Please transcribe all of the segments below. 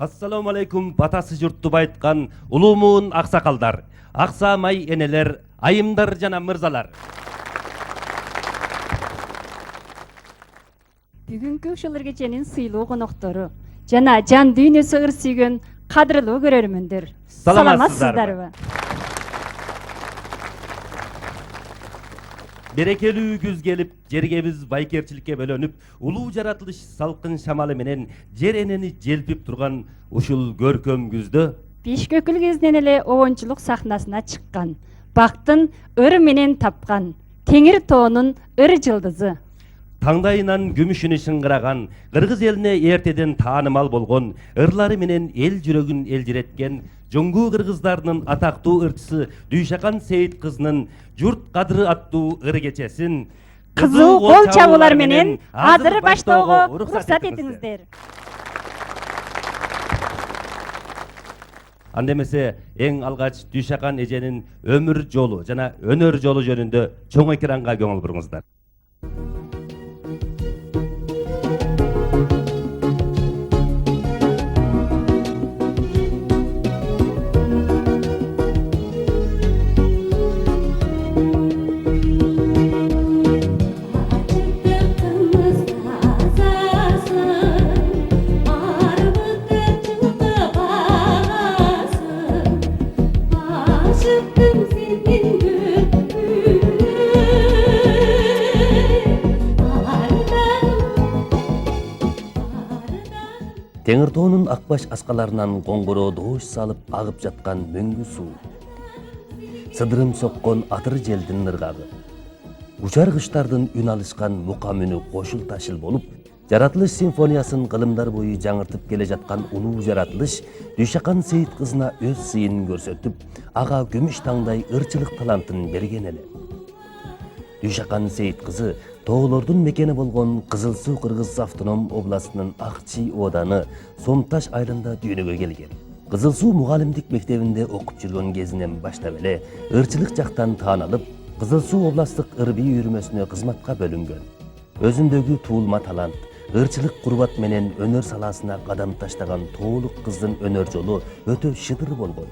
Assalamu alaikum, батасы жұртты байытқан улумуун ақсақалдар, ақсамай энелер, айымдар жана мырзалар. Бүгүнкү ушул кеченин сыйлуу коноктору жана жан дүйнөсү ыр сүйгөн кадырлуу көрөрмөндөр. Саламатсыздарбы? Берекелүү күз келип, жерге биз байкерчиликке бөлөнүп, улуу жаратылыш салкын шамалы менен жер энени желпип турган ушул көркөм күздө Бишкөкүл кезинен эле обончулук сахнасына чыккан, бактын ыр менен тапкан, Теңир тоонун ыр жылдызы. таңдайынан күмүшүнү шыңгыраган, кыргыз элине эртеден таанымал болгон, ырлары менен эл жүрөгүн элжиреткен жоңгу кыргыздарынын атактуу ырчысы Дүйшакан Сейит кызынын Журт кадыры аттуу ыр кечесин Кызуу кол чабуулар менен азыр баштоого уруксат этиңиздер. Анда эмесе эң алгач Дүйшакан эженин өмүр жолу жана өнөр жолу жөнүндө чоң экранга көңүл буруңуздар. Теңир тоонун акбаш аскаларынан коңгуроо доош салып агып жаткан мөңгү суу. Сыдырым соккон атыр желдин ыргагы. Учар кыштардын үн алышкан мукам үнү кошул ташыл болуп, жаратылыш симфониясын кылымдар бою жаңыртып келе жаткан улуу жаратылыш Дүйшакан Сейит кызына өз сыйын көрсөтүп, ага күмүш таңдай ырчылык талантын берген эле. Дүйшакан Сейит кызы тоолордун мекени болгон Кызыл Суу Кыргыз автоном областынын Акчи ооданы Сомташ айылында дүйнөгө келген. Кызыл Суу мугалимдик мектебинде окуп жүргөн кезинен баштап эле ырчылык жактан тааналып, Кызыл Суу областтык ыр бий үйүрмөсүнө кызматка бөлүнгөн. Өзүндөгү туулма талант, ырчылык курбат менен өнөр саласына кадам таштаган тоолук кыздын өнөр жолу өтө шыдыр болгон.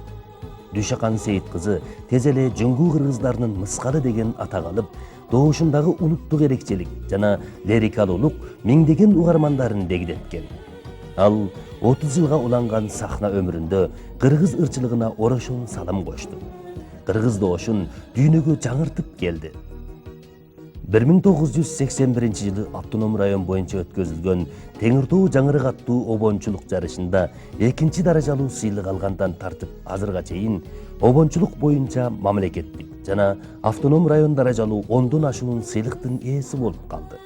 Дүйшакан Сейит кызы тез эле жоңгу кыргыздарынын мыскалы деген атак алып, доошундагы улуттук эрекчелик жана лирикалуулук миңдеген угармандарын дегдеткен. Ал 30 жылга уланган сахна өмүрүндө кыргыз ырчылыгына орошон салым кошту. Кыргыз доошун дүйнөгө жаңыртып келди. 1981 жылы автоном район боюнча өткөзүлгөн Теңир тоо жаңырык аттуу обончулук жарышында 2 даражалуу сыйлык алгандан тартып азырга чейин обончулук боюнча мамлекеттик жана автоном район даражалуу 10дон ашуун сыйлыктын ээси болуп калды.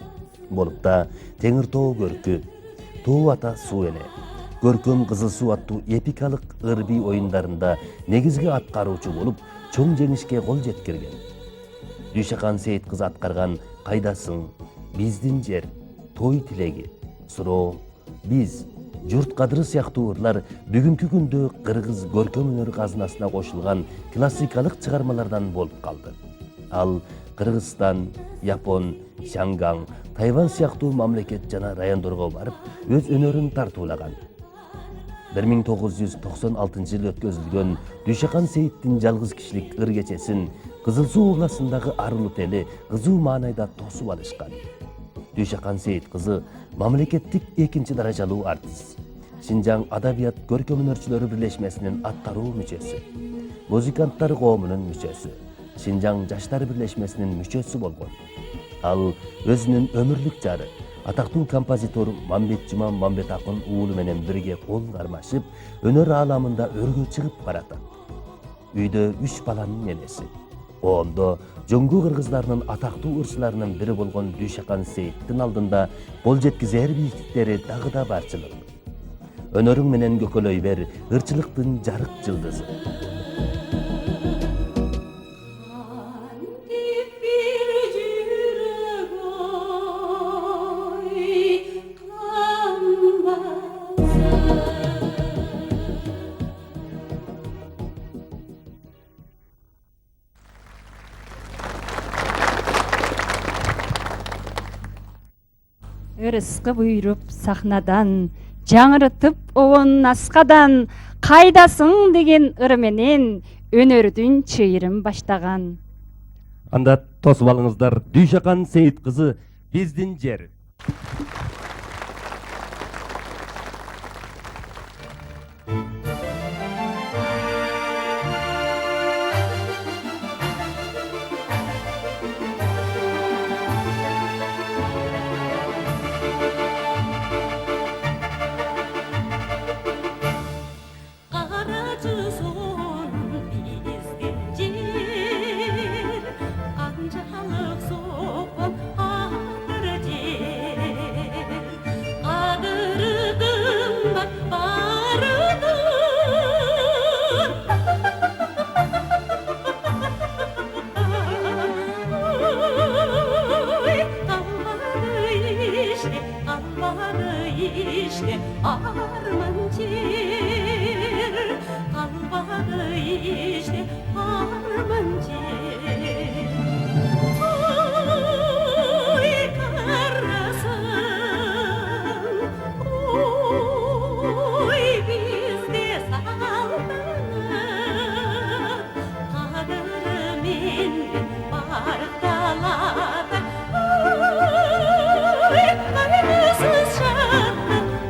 Болуп да Теңир тоо көркү, Тоо ата суу эне, көркөм Кызыл Суу аттуу эпикалык ыр бий оюндарында негизги аткаруучу болуп, чоң жеңишке кол жеткирген. Дүйшакан Сейит кызы аткарган Кайдасың, Биздин жер, Той тилеги, Суроо, Биз, Журт кадыры сыяктуу ырлар бүгүнкү күндө кыргыз көркөм өнөр казынасына кошулган классикалык чыгармалардан болуп калды. Ал Кыргызстан, Япон, Шанган, Тайвань сыяктуу мамлекет жана райондорго барып, өз өнөрүн тартуулаган. 1996 жылы өткөзүлгөн Дүйшакан Сейиттин жалгыз кишилик ыр кечесин Кызыл Суу областындагы Арулут эли кызуу маанайда тосуп алышкан. Дүйшакан Сейит кызы мамлекеттик 2 даражалуу артист, Шинжаң адабият көркөм өнөрчүлөрү бирлешмесинин аттаруу мүчөсү, музыканттар коомунун мүчөсү, Шинжаң жаштар бирлешмесинин мүчөсү болгон. Ал өзүнүн өмүрлүк жары, атактуу композитор Мамбет Жуман Мамбет акын уулу менен бирге кол кармашып, өнөр ааламында өргө чыгып баратат. Үйдө 3 баланын энеси. Оомдо жоңгу кыргыздарынын атактуу ырчыларынын бири болгон Дүйшакан Сейиттин алдында кол жеткизер бийиктиктери дагы да барчылык. Өнөрүң менен көкөлөй бер ырчылыктын жарык жылдызы. Ырыскы буйруп сахнадан жаңырытып обонун аскадан кайдасың деген ыры менен өнөрдүн чыйырын баштаган. Анда тосуп алыңыздар, Дүйшакан Сейит кызы «Биздин жер».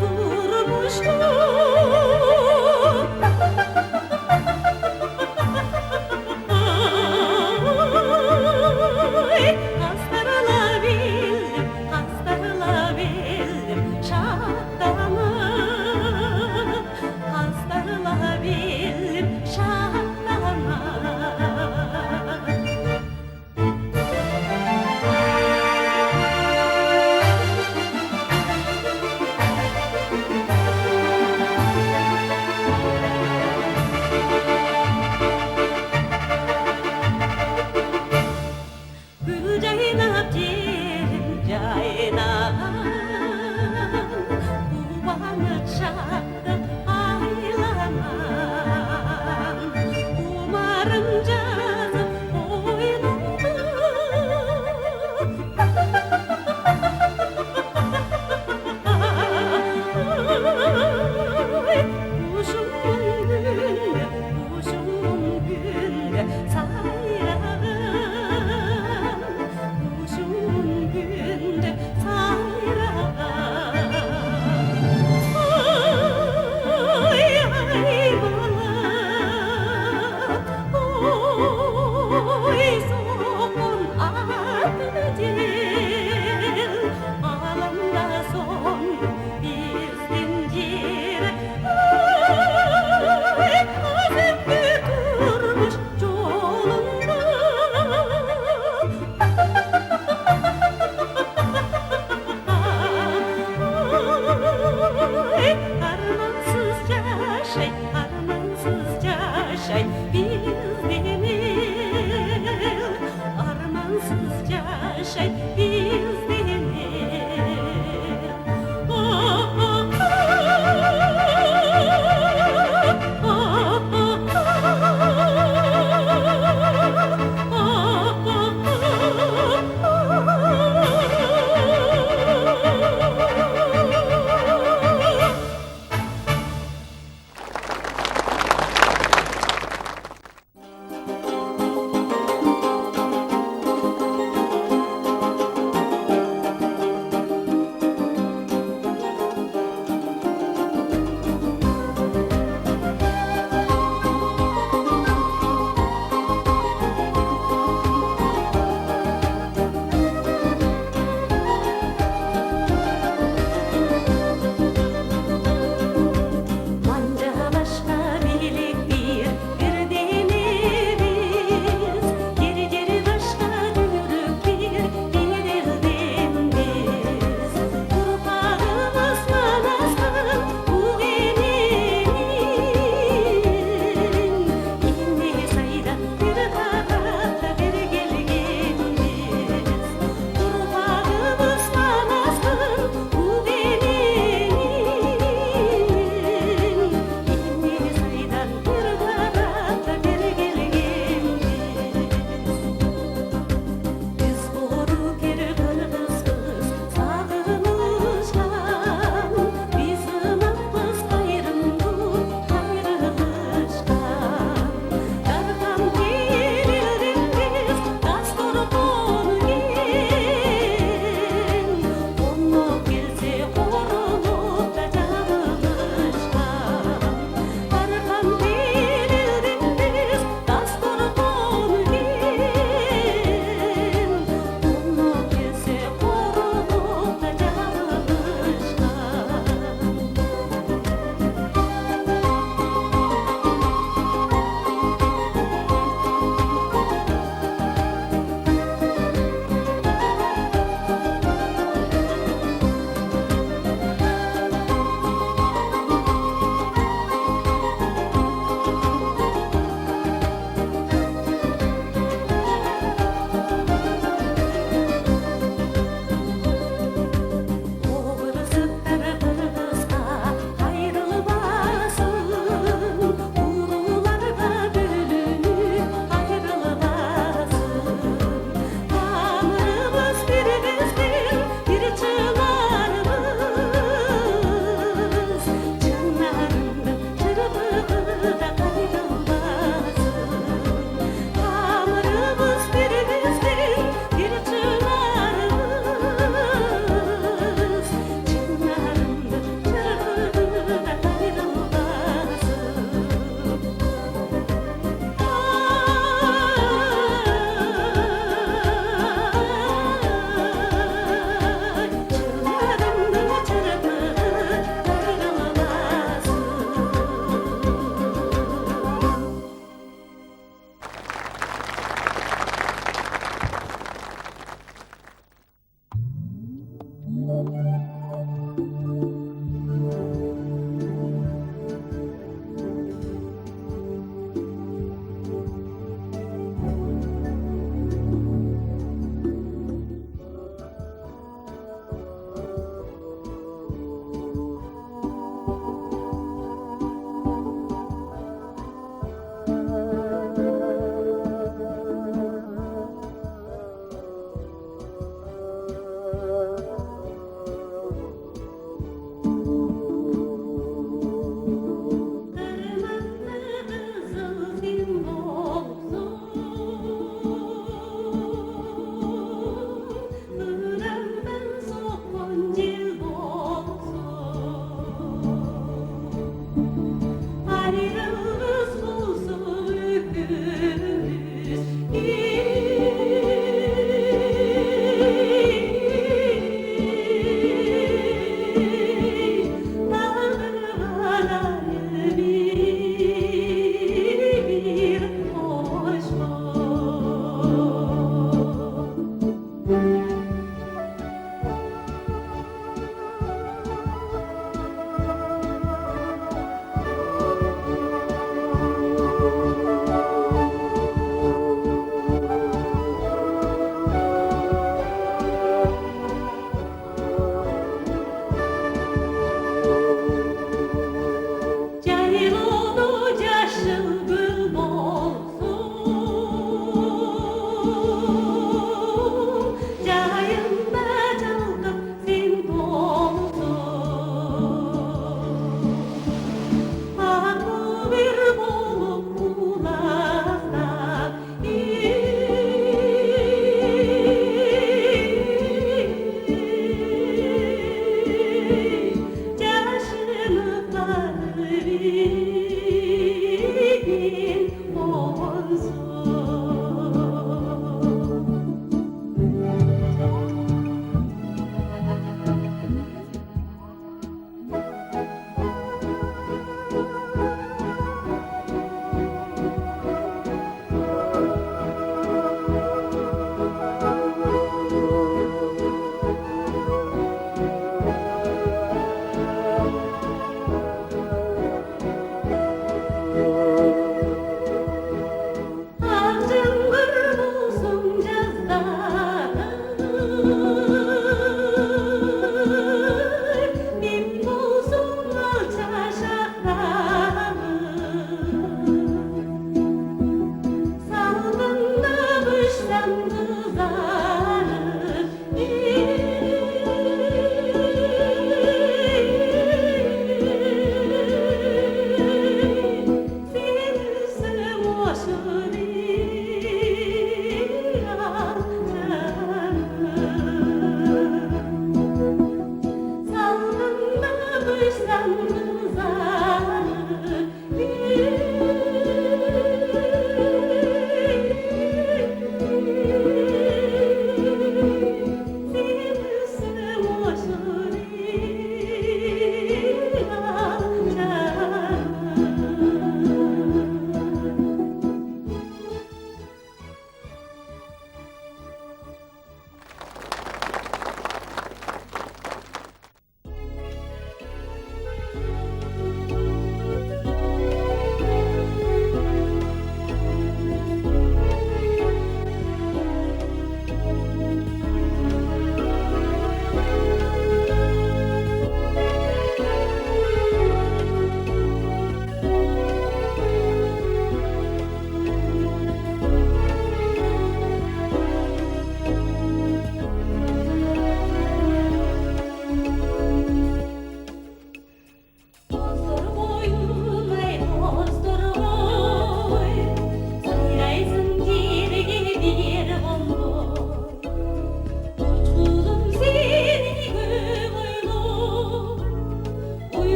Durmuş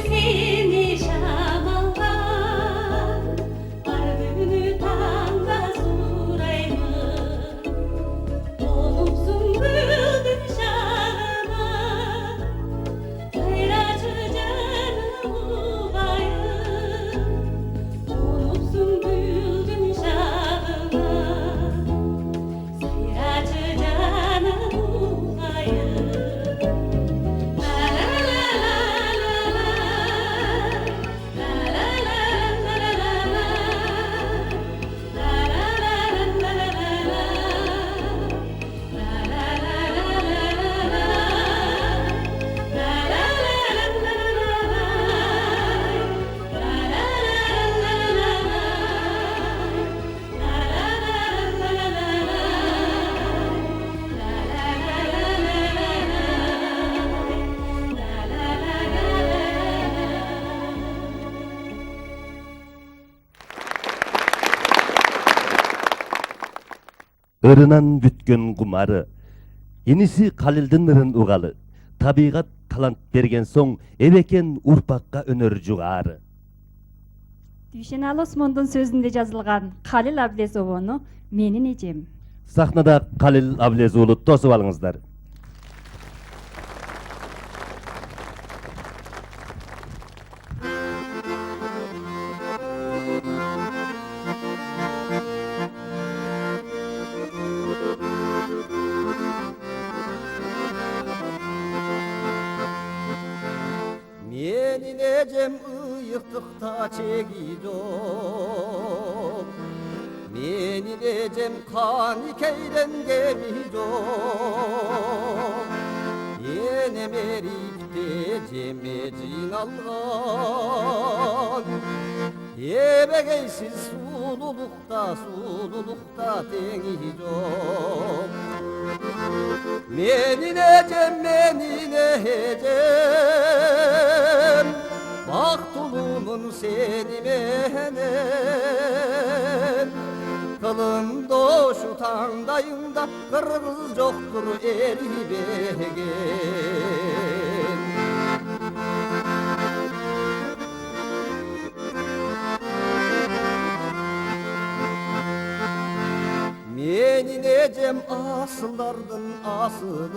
seni şamallar Kalbimi tanga surayım Olumsun güldün şağına Sayracı canım uğayım Olumsun güldün şağına Sayracı canım uğayım Irınan bütken kumarı, yenisi Kalildin ırın ugalı, tabigat talant bergen soň ebeken urpakka önör jugarı. Düşenali Osmondun sözünde yazılgan Kalil Ablezowonu menin ejem. Sahnada Kalil Ablezoğlu tosup alıňızlar. Menin ejem ıyıktıkta çekidok Menin ejem kanikeyden gemidok Yene meripte cemecin algan Yebegeysiz sululukta tenidok Menin ecem Baktulumun seni mehenen Kılın doşu tandayında kırgız joktur eri begen Menin ecem asıllardın asılı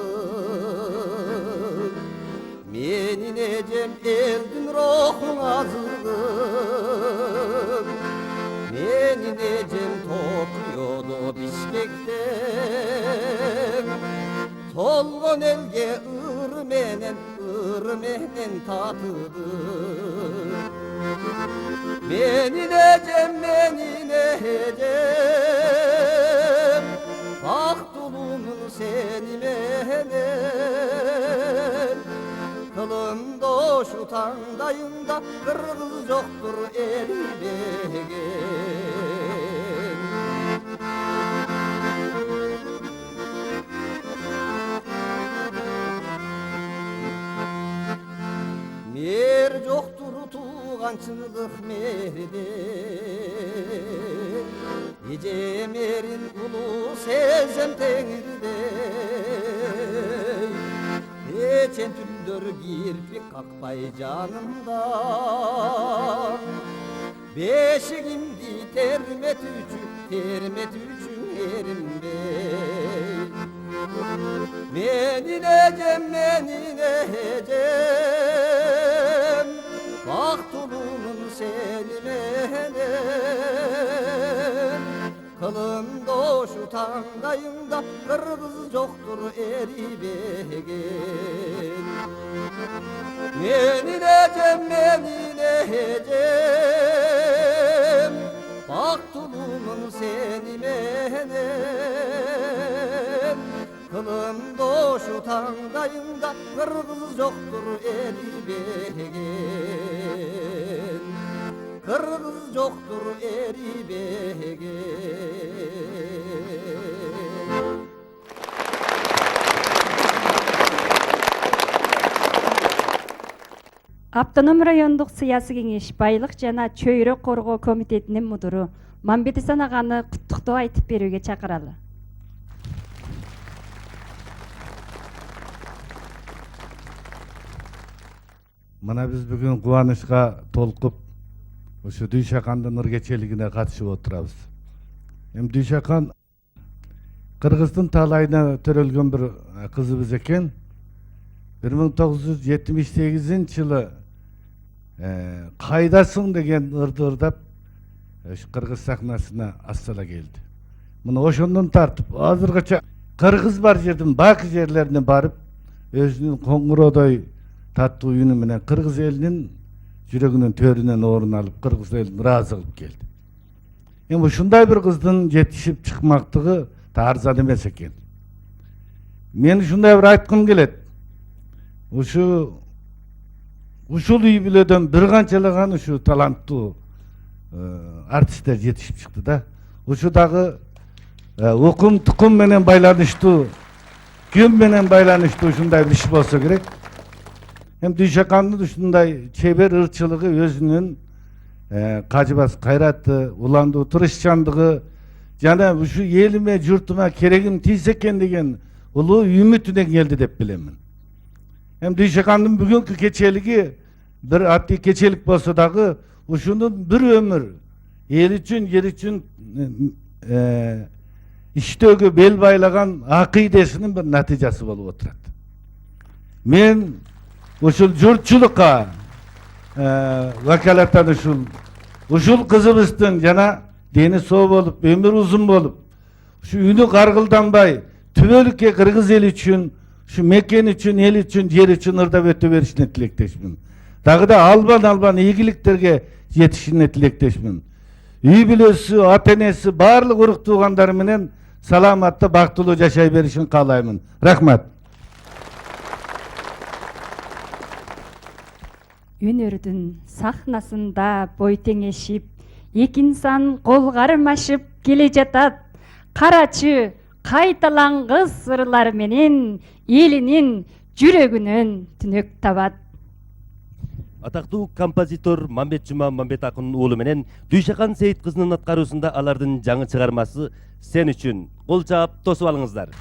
Menin ecem eldin rohun azılı Menin ecem Tokyo'da Bişkek'ten Solgon elge ırmenen tatıdı Menin ecem Baktulumun seni mehenen Kılın doşu tandayında kırgız joktur eri begen Mer joktur tuğançılık merde Ecemerin ulu sezem teňirde Geçen tündör kirpik kakpay canımda Beşigimdi termet üçün erimde Menin ecem Baktulumun seni mehenen Kılın doşu tandayında kırgız joktur eri begen Menin ecem Baktulumun seni mehenen Kılın doşu tandayında kırgız joktur eri begen Kırgız joktur eri begen Автоном райондук сыясый кеңеш байлык жана чөйрө коргоо комитетинин мудуру Мамбетисан аганы куттуктоо айтып берүүгө чакыралы. Mana biz bugün kuvanyışka tolkup uşu Dүйшакандын ыргечелигине катышып отурабыз. Dүйшакан Кыргыздын талайына төрөлгөн bir кызыбыз экен. 1978-жылы кайдасың деген ырды ырдап кыргыз сахнасына ассала келди. Мына ошондон тартып азыргыча кыргыз бар жердин баакы жерлерине барып өзүнүн коңгуродой таттуу үнү менен кыргыз элинин жүрөгүнүн төрүнөн орун алып кыргыз элин ыраазы кылып келди. Эми ушундай бир кыздын жетишип чыкмактыгы арзан эмес экен. Мен ушундай бир айткым келет. Ушул үй бүлөдөн бир канчалаган ушу таланттуу артисттер жетишип чыкты да. Ушу дагы укум тукум менен байланыштуу, күн менен байланыштуу ушундай бир иш болсо керек. Hem Dүйшакандын ушундай чебер ырчылыгы, өзүнүн кажыбас кайраты, уландуу тырышчандыгы жана ушу элиме, журтума керегим тийсе экен деген улуу үмүтүнөн келди деп билемин. Hem Dүйшакандын бүгүнкү кечелиги бир атты кечелик болсо дагы ушунун бир өмүр эл үчүн, жер үчүн иштөөгө бел байлаган акыйдесинин бир натыйжасы болуп отурат. Мен ушул журтчулукка вакалаттан ушул кызыбыздын жана дени соо болуп, өмүрү узун болуп, ушу үнү каргылданбай, түбөлүккө кыргыз эли үчүн, ушу мекен үчүн, эл үчүн, жер үчүн ырдап өтө беришине тилектешмин. Дагы да албан ийгиликтерге жетишине тилектешмин. Үй бүлөсү, ата энеси, баардык урук туугандары менен саламатта, бактылуу жашай беришин каалаймын. Рахмат. Өнөрдүн сахнасында бой теңешип, эки инсан кол кармашып келе жатат. Карачы кайталангыс ырлар менен элинин жүрөгүнөн түнөк табат. Атактуу композитор Мамбет Жума Мамбет акынын уулу менен Дүйшакан Сейит кызынын аткаруусунда алардын жаңы чыгармасы Сен үчүн. Кол жаап тосуп алыңыздар.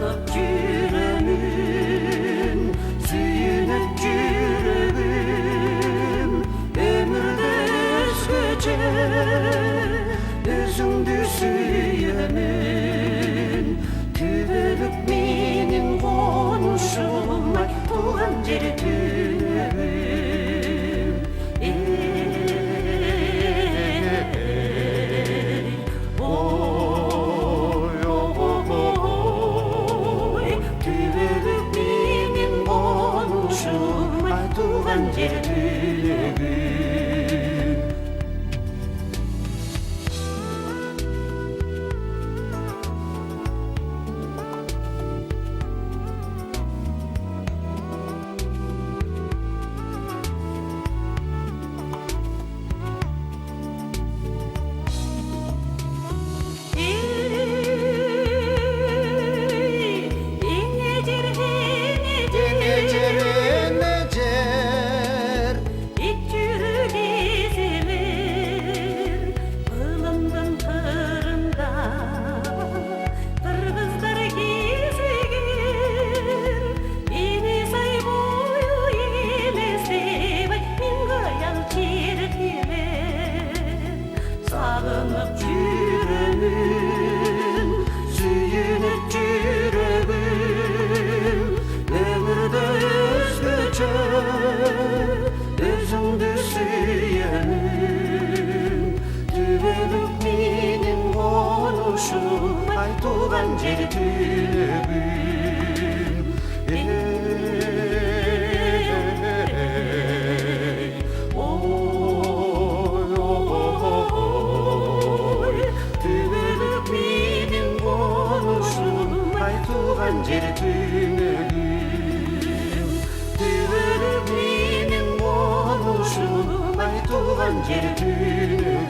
sağlanıp yüreğim, suyunup yüreğim, ömürde özgöce özüңdü süyemin, kübülüp menin konuşum, ay tuğan jeri tünebim. Oy, oy, kübülüp menin konuşum, ay tuğan jeri tünebim. Sağlanıp yüreğim, suyunup yüreğim, ömürde özgöce özüңdü süyemin, tübülüp menin konuşum, ay tuğan jeri tünebim. Tübülüp menin konuşum, ay tuğan jeri tünebim. Tübülüp menin konuşum, ay tuğan jeri tünebim.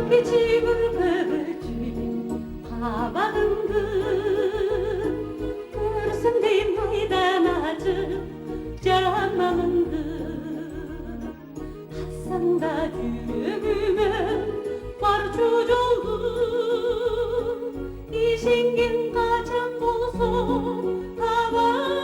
keçi bülbülcüğüm havagındı görsün deyim maydan acı cananındı aslında düğümüme barçuc oldu işingin kaçak olsun tavarındı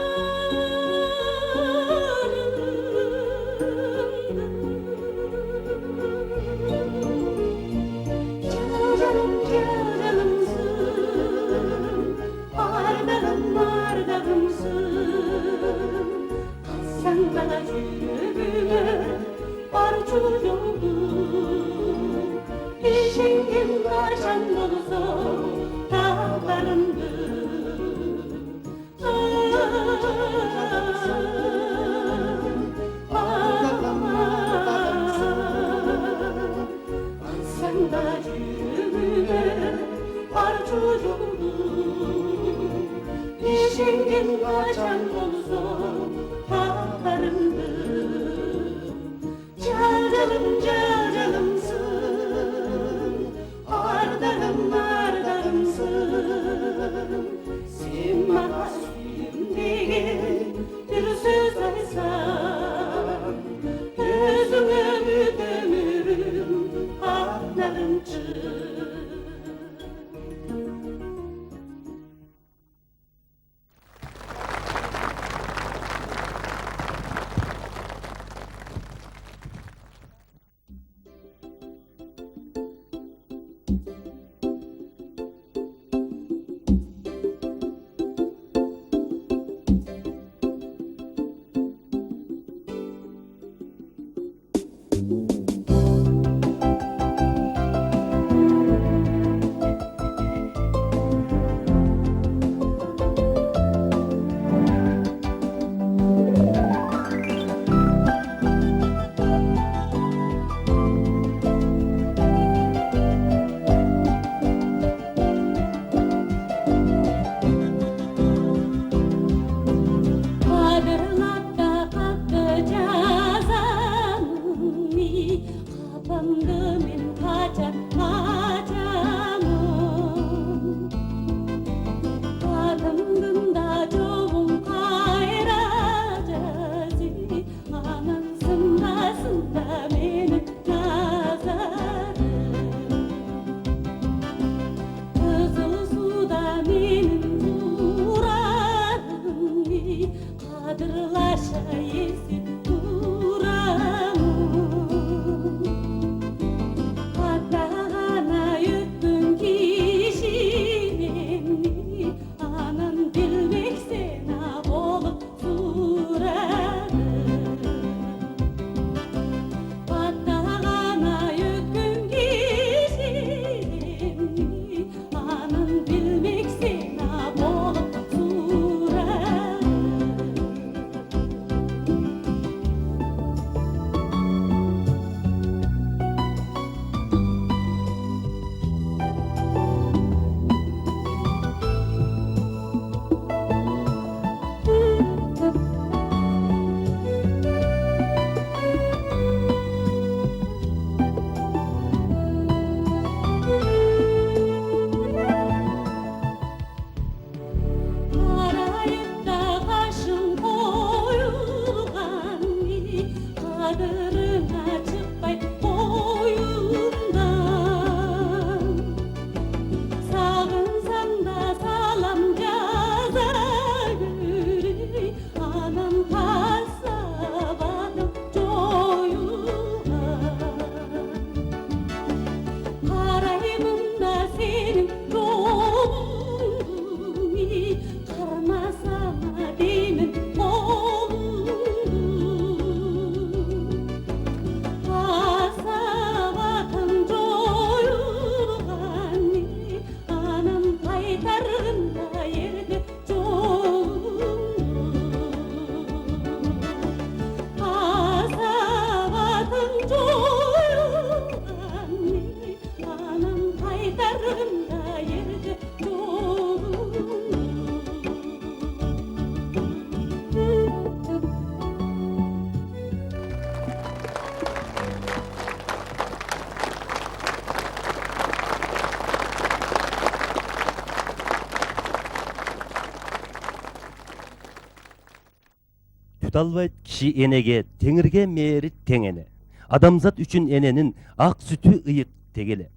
Удалбайт киши энеге, теңирге мээри тең эне. Адамзат үчүн эненин ак сүтү ыйык тегеле.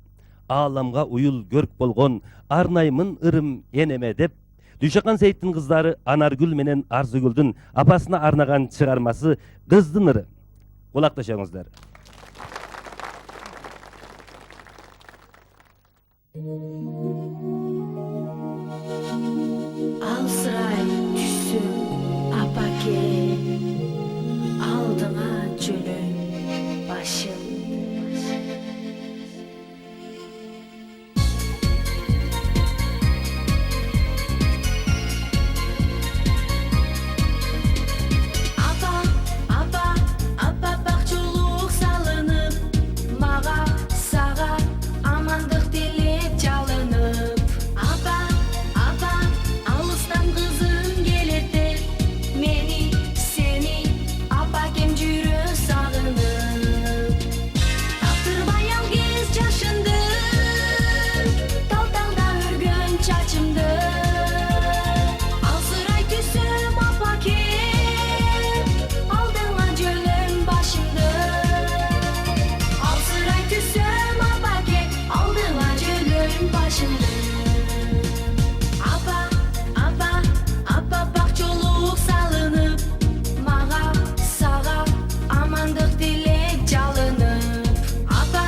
Ааламга уюл көрк болгон арнаймын ырым энеме деп Дүйшакан Сейиттин кыздары Анаргүл менен Арзыгүлдүн апасына арнаган чыгармасы Кыздын ыры. Кулакташыңыздар. Алсырай түссүң апаке, алдыңа жөлөң башым. Апа бакчылык салынып, мага сага амандык тилеп жалынып. Апа алыстан кызым келет деп, мени сени апакем жүрө сагынып. Таптырбай ал кез жашынды, тал-талда өргөн чачымды. Алсырай түссөм апаке, алдыңа жөлөм башымды. Алсырай түссөм апаке, алдыңа жөлөм башымды. Апа бакчылык салынып, мага сага амандык тилеп жалынып. Апа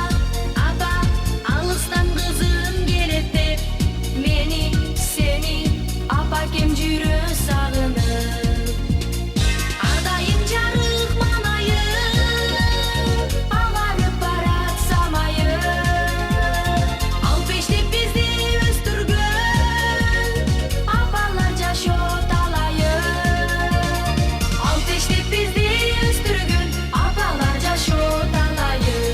алыстан кызым келет деп, мени сени апакем жүрө сагынып. Ардайым жарык манайым, агарып барат самайым. Ал пештеп бизди өстүргөн апалар жашоо талайым. Ал пештеп бизди өстүргөн апалар жашоо талайым.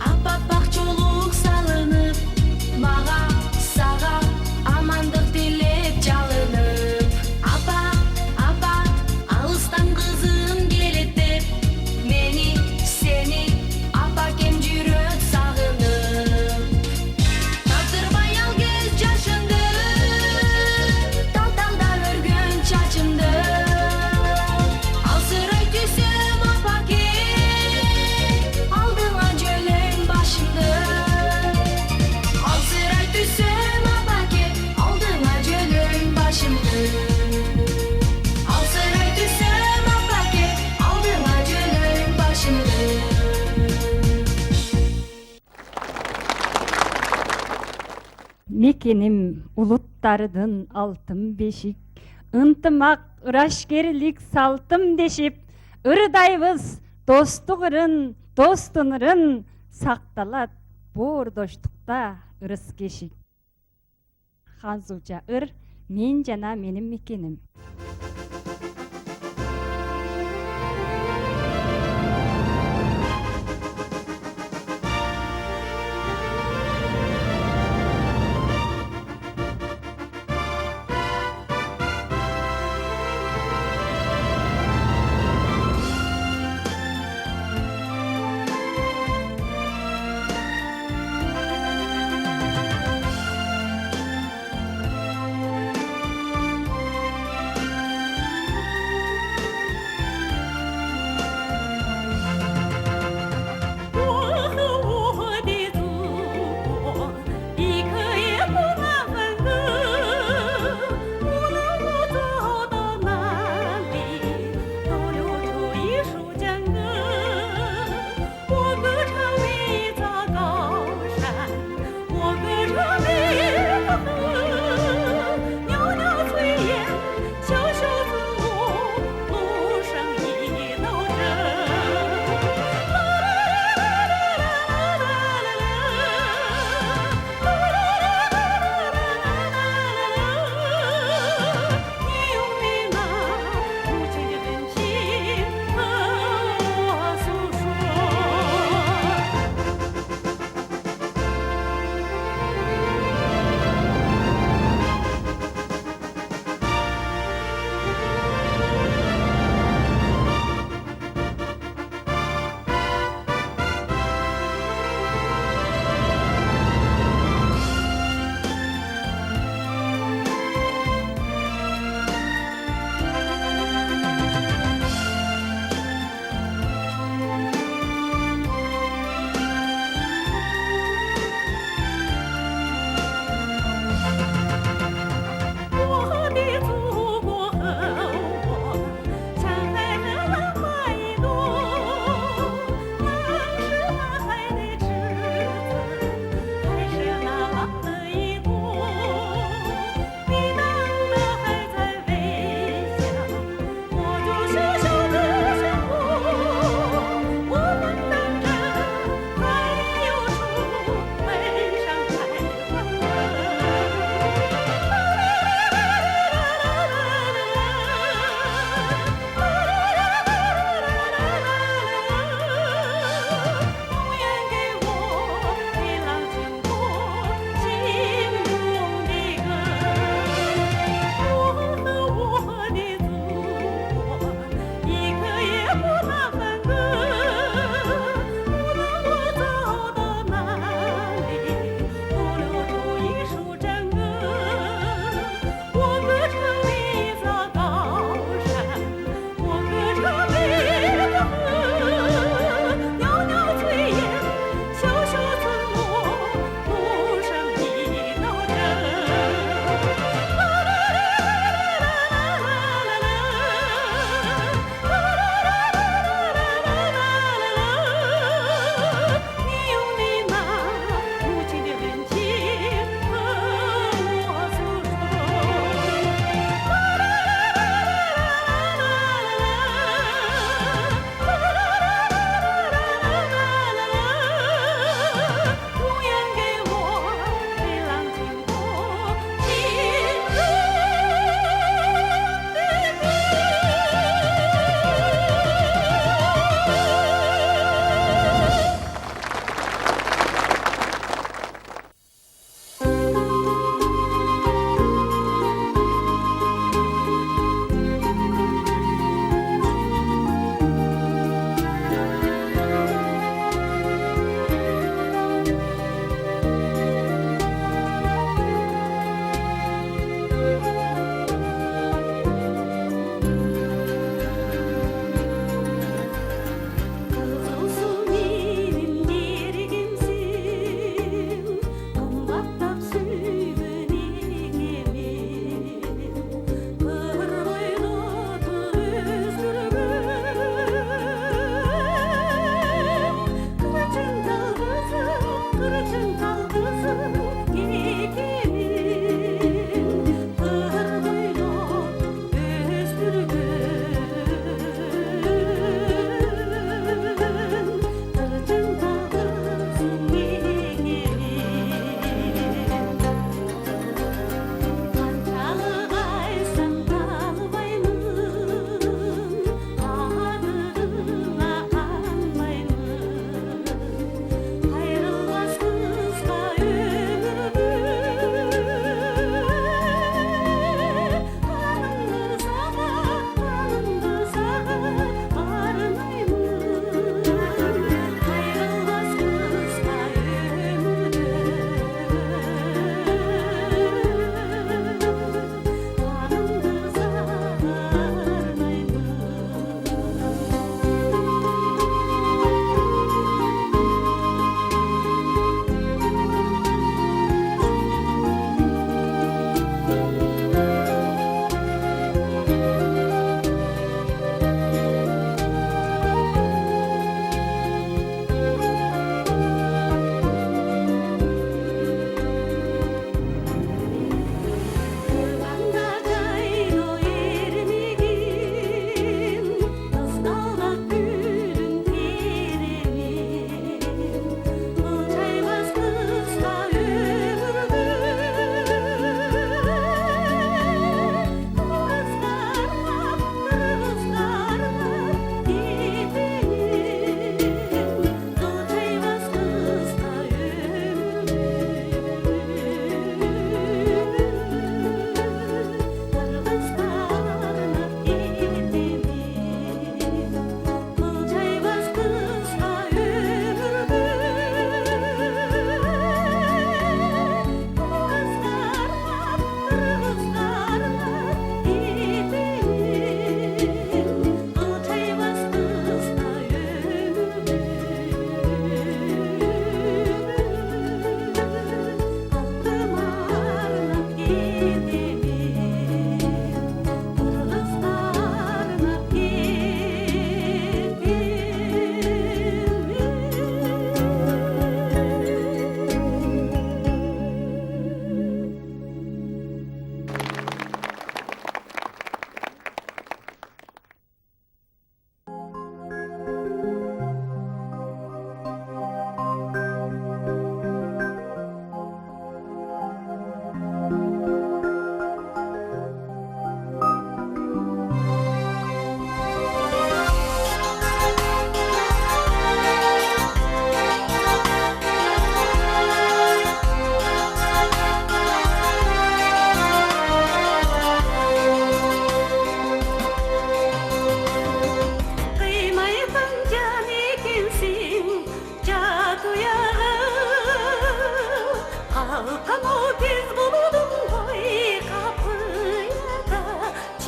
Апа бакчылык салынып, мага сага амандык тилеп жалынып. Апа алыстан кызым келет деп, мени сени апакем жүрө сагынып. Таптырбай ал кез жашынды, тал-талда өргөн чачымды. Алсырай түссөм апаке, алдыңа жөлөм башымды. Алсырай түссөм апаке, алдыңа жөлөм башымды. Алсырай түссөм апаке, алдыңа жөлөм башымды. Мекеним улуттардын алтын бешик, ынтымак ырашкерлик салтым дешип, ырдайбыз достук ырын, достун ырын, сакталат боордоштукта ырыс кешик. Ханзулча ыр мен жана менин мекеним.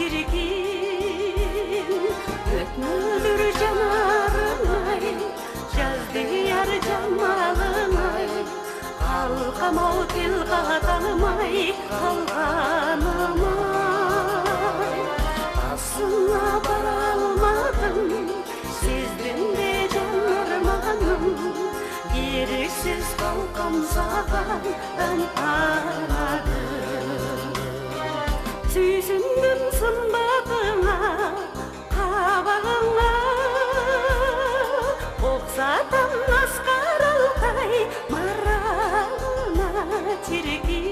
çirkin Ötmüdür canarınay Yazdı yar camalınay Halkam o tilga tanımay Kalganımay Aslına varalmadım Sizden de canlarmanım Gereksiz kalkam sağan ben aradım Süzündüm sınbadına kabağına Oksadan askaraltay marana çirkin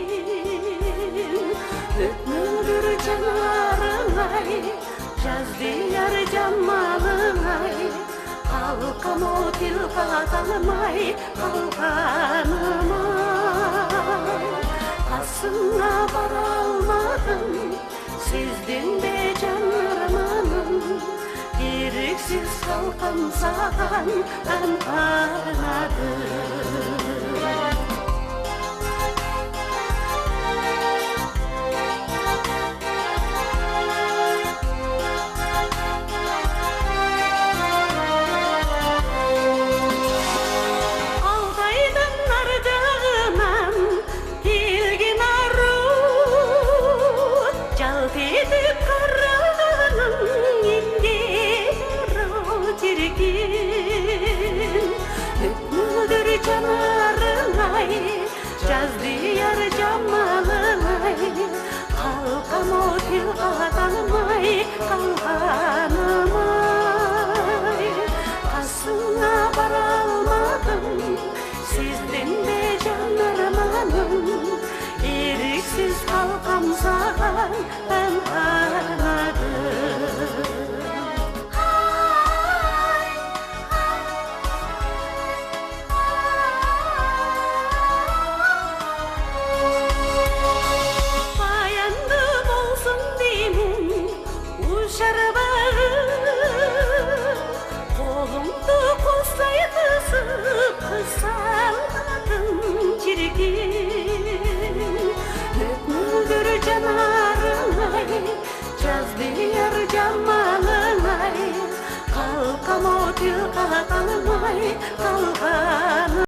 Ötmüdür canarınay Yazdı yar camalınay Halkam o tilka tanımay kalkanımay Aslına varalmadım Sizden de canlarmanım Gereksiz kalkam sağan ben aradım Yazdı yar camalınay Halkam o tilga tanımay kalganımay Aslına varalmadım Sizden de canlarmanım Eriksiz kalkam sağan ben aradım Kolumda kosaydı kısaldım çirkin Ötmüdür canarınay Yazdı yar camalınay Kalkam o tilka tanımay kalkanım